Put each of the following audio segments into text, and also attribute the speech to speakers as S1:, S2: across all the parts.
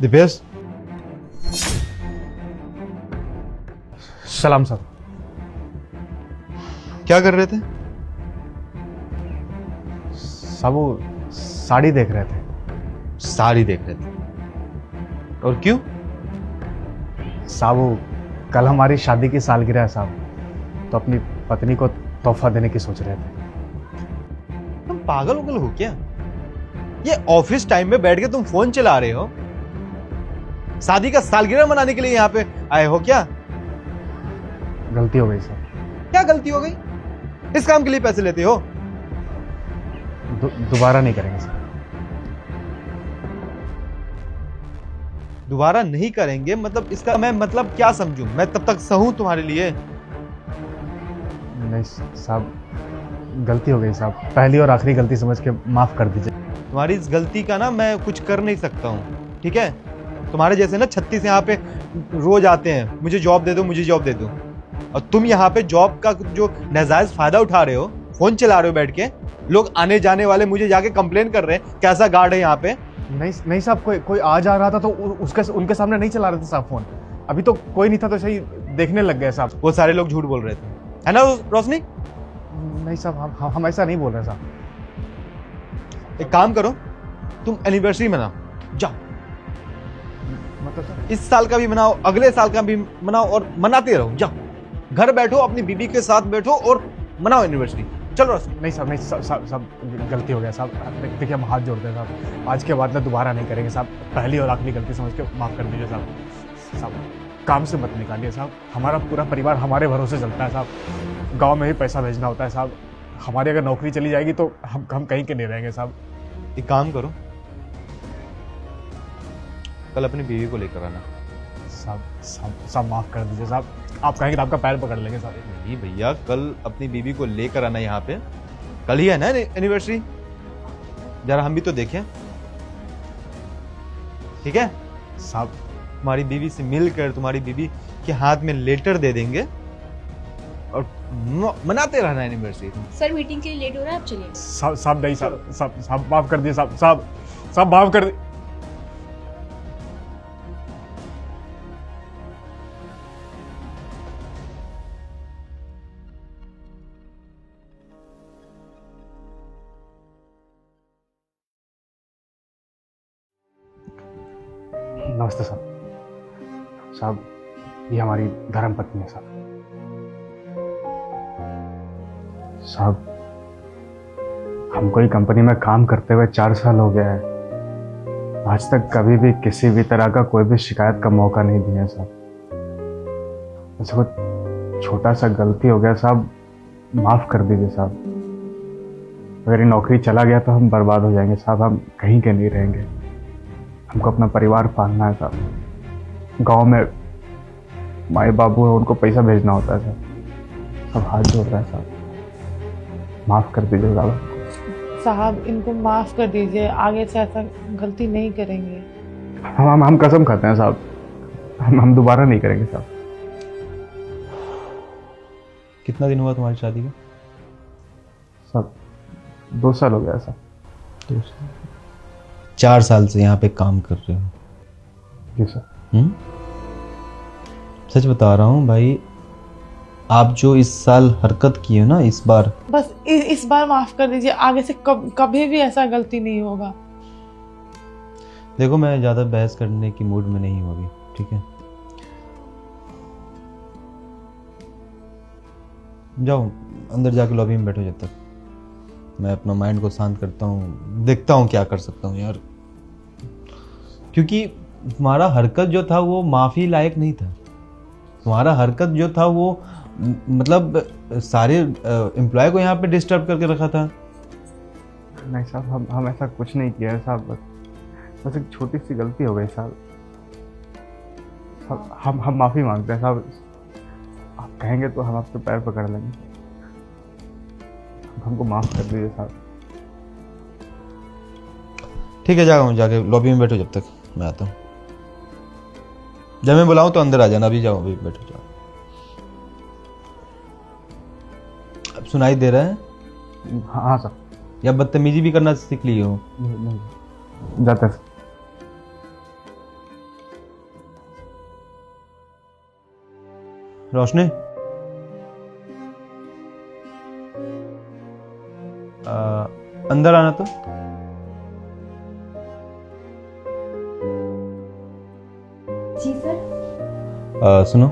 S1: दिपेश,
S2: सलाम सर।
S1: क्या कर रहे थे?
S2: साहब वो साड़ी देख रहे थे।
S1: साड़ी देख रहे थे? और क्यों?
S2: साहब वो कल हमारी शादी की सालगिरह है साहब, तो अपनी पत्नी को तोहफा देने की सोच रहे थे।
S1: तुम पागल उगल हो क्या? ये ऑफिस टाइम में बैठ के तुम फोन चला रहे हो? शादी का सालगिरह मनाने के लिए यहाँ पे आए हो क्या?
S2: गलती हो गई सर।
S1: क्या गलती हो गई? इस काम के लिए पैसे लेते हो?
S2: दोबारा नहीं करेंगे सर।
S1: दोबारा नहीं करेंगे मतलब इसका मैं मतलब क्या समझूं? मैं तब तक सहूं तुम्हारे लिए?
S2: नहीं साहब, गलती हो गई साहब, पहली और आखिरी गलती समझ के माफ कर दीजिए।
S1: तुम्हारी इस गलती का ना मैं कुछ कर नहीं सकता हूँ, ठीक है? तुम्हारे जैसे ना 36 यहाँ पे रोज आते हैं, मुझे जॉब दे दो, मुझे जॉब दे दो, और तुम यहाँ पे जॉब का जो नाजायज फायदा उठा रहे हो, फोन चला रहे हो बैठ के। लोग आने जाने वाले मुझे जाके कंप्लेन कर रहे हैं कैसा गार्ड है यहाँ पे।
S2: नहीं साहब, कोई आ जा रहा था तो उनके सामने नहीं चला रहे थे साहब फोन। अभी तो कोई नहीं था तो सही देखने लग गए साहब।
S1: वो सारे लोग झूठ बोल रहे थे, है ना रोशनी?
S2: नहीं साहब, हम ऐसा नहीं बोल रहे साहब।
S1: एक काम करो, तुम एनिवर्सरी मनाओ, जाओ।
S2: मतलब सर,
S1: इस साल का भी मनाओ, अगले साल का भी मनाओ, और मनाते रहो। जाओ घर बैठो, अपनी बीबी के साथ बैठो और मनाओ एनिवर्सरी। चलो रोशनी।
S2: नहीं साहब, नहीं साहब, गलती हो गया साहब। देखिए हम हाथ जोड़ते हैं साहब, आज के बाद में दोबारा नहीं करेंगे साहब। पहली और आखिरी गलती समझ के माफ कर दीजिए साहब। साहब काम से मत निकालिए साहब, हमारा पूरा परिवार हमारे भरोसे चलता है साहब। गांव में ही पैसा भेजना होता है साहब। हमारी अगर नौकरी चली जाएगी तो हम कहीं के नहीं रहेंगे साहब।
S1: एक काम करो, कल अपनी बीवी को लेकर आना।
S2: साहब माफ कर दीजिए साहब, आप कहेंगे तो आपका पैर पकड़ लेंगे साहब।
S1: नहीं भैया, कल अपनी बीवी को लेकर आना यहाँ पे। कल ही है ना एनिवर्सरी, जरा हम भी तो देखें, ठीक है?
S2: साहब
S1: तुम्हारी बीवी से मिलकर तुम्हारी बीवी के हाथ में लेटर दे देंगे और मनाते रहना एनिवर्सरी।
S3: सर मीटिंग के लिए लेट हो रहा है, आप चलिए।
S2: साहब नहीं साहब माफ कर दिए साहब माफ कर दिए। नमस्ते साहब, ये हमारी धर्म पत्नी है साहब। हमको ही कंपनी में काम करते हुए 4 साल हो गया है, आज तक कभी भी किसी भी तरह का कोई भी शिकायत का मौका नहीं दिया साहब। ऐसा कोई छोटा सा गलती हो गया साहब, माफ कर दीजिए साहब। अगर ये नौकरी चला गया तो हम बर्बाद हो जाएंगे साहब, हम कहीं के नहीं रहेंगे। हमको अपना परिवार पालना है साहब। गांव में माए बाबू है, उनको पैसा भेजना होता है साहब। सब हाथ जोड़ रहा है साहब, माफ कर दीजिए
S4: साहब, इनको माफ कर दीजिए, आगे से ऐसा गलती नहीं करेंगे।
S2: हम कसम खाते हैं साहब, हम दोबारा नहीं करेंगे साहब।
S1: कितना दिन हुआ तुम्हारी शादी का?
S2: साहब 2 साल हो गया साहब।
S1: 2 साल? 4 साल से यहाँ पे काम कर रहे हो?
S2: जी सर।
S1: सच बता रहा हूँ भाई, आप जो इस साल हरकत की है ना, इस बार
S4: बस इस बार माफ कर दीजिए, आगे से कभी भी ऐसा गलती नहीं होगा।
S1: देखो, मैं ज्यादा बहस करने की मूड में नहीं हूँ अभी, ठीक है? जाओ अंदर जाके लॉबी में बैठो, जब तक मैं अपना माइंड को शांत करता हूँ, देखता हूँ क्या कर सकता हूँ यार। क्योंकि तुम्हारा हरकत जो था वो माफी लायक नहीं था। तुम्हारा हरकत जो था वो मतलब सारे एम्प्लॉय को यहाँ पे डिस्टर्ब करके रखा था।
S2: नहीं साहब, हम ऐसा कुछ नहीं किया है साहब, बस एक छोटी सी गलती हो गई साहब। हम माफी मांगते हैं साहब, आप कहेंगे तो हम आपके पैर पकड़ लेंगे, हमको माफ कर दीजिए साहब।
S1: ठीक है, जाके लॉबी में बैठो, जब तक मैं आता हूँ। जब मैं बुलाऊं तो अंदर आ जाना, अभी जाओ, अभी बैठो, जाओ। अब सुनाई दे रहा है?
S2: हाँ सर।
S1: या बदतमीजी भी करना सीख ली हो?
S2: नहीं जाते सर।
S1: रोशनी, अंदर आना तो।
S3: जी सर।
S1: सुनो,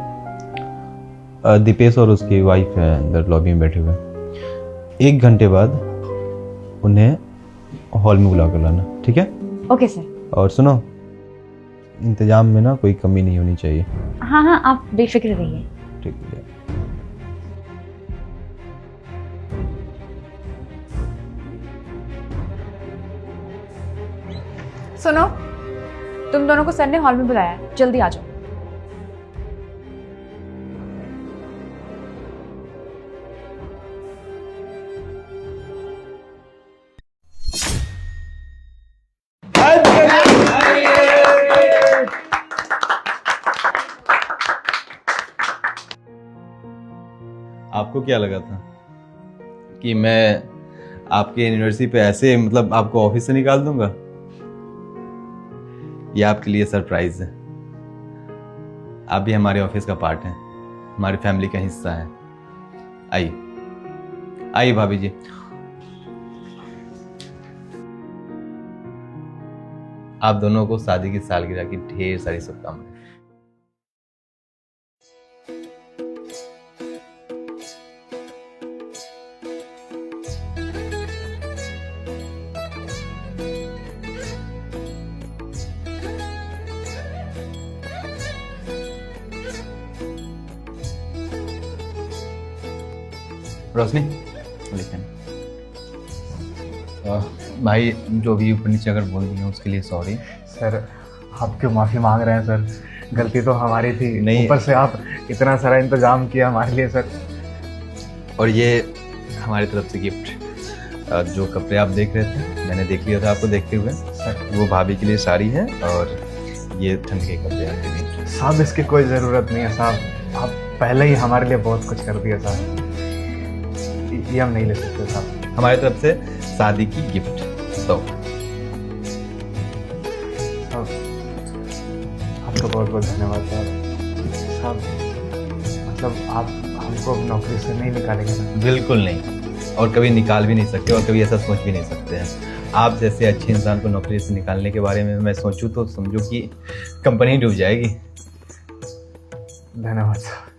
S1: दीपेश और उसकी वाइफ है अंदर लॉबी में बैठे हुए। 1 घंटे बाद उन्हें हॉल में बुला कर लाना, ठीक है?
S3: Okay sir.
S1: और सुनो, इंतजाम में ना कोई कमी नहीं होनी चाहिए।
S3: हाँ हाँ, आप बेफिक्र रहिए।
S1: ठीक है।
S3: सुनो, तुम दोनों को सर ने हॉल में बुलाया है, जल्दी आ जाओ।
S1: आपको क्या लगा था कि मैं आपके यूनिवर्सिटी पे ऐसे मतलब आपको ऑफिस से निकाल दूंगा? ये आपके लिए सरप्राइज है। आप भी हमारे ऑफिस का पार्ट हैं, हमारी फैमिली का हिस्सा है। आइए आइए भाभी जी। आप दोनों को शादी की सालगिरह की ढेर सारी शुभकामनाएं। रोशनी, लेकिन भाई जो भी ऊपर नीचे अगर बोल दिया उसके लिए सॉरी।
S2: सर आप क्यों माफ़ी मांग रहे हैं सर? गलती तो हमारी थी,
S1: नहीं।
S2: ऊपर से आप इतना सारा इंतजाम किया हमारे लिए सर।
S1: और ये हमारी तरफ से गिफ्ट। जो कपड़े आप देख रहे थे मैंने देख लिया था आपको देखते हुए
S2: सर
S1: वो भाभी के लिए साड़ी है और ये ठंड के कपड़े आपके लिए।
S2: साहब इसकी कोई ज़रूरत नहीं है साहब, आप पहले ही हमारे लिए बहुत कुछ कर दिया साहब, ये हम नहीं ले सकते साहब।
S1: हमारी तरफ से शादी की गिफ्ट। तो
S2: साहब आपका बहुत बहुत धन्यवाद साहब। मतलब आप हमको नौकरी से नहीं निकालेंगे ना?
S1: बिल्कुल नहीं, और कभी निकाल भी नहीं सकते और कभी ऐसा सोच भी नहीं सकते हैं। आप जैसे अच्छे इंसान को नौकरी से निकालने के बारे में मैं सोचूं तो समझो कि कंपनी डूब जाएगी।
S2: धन्यवाद साहब।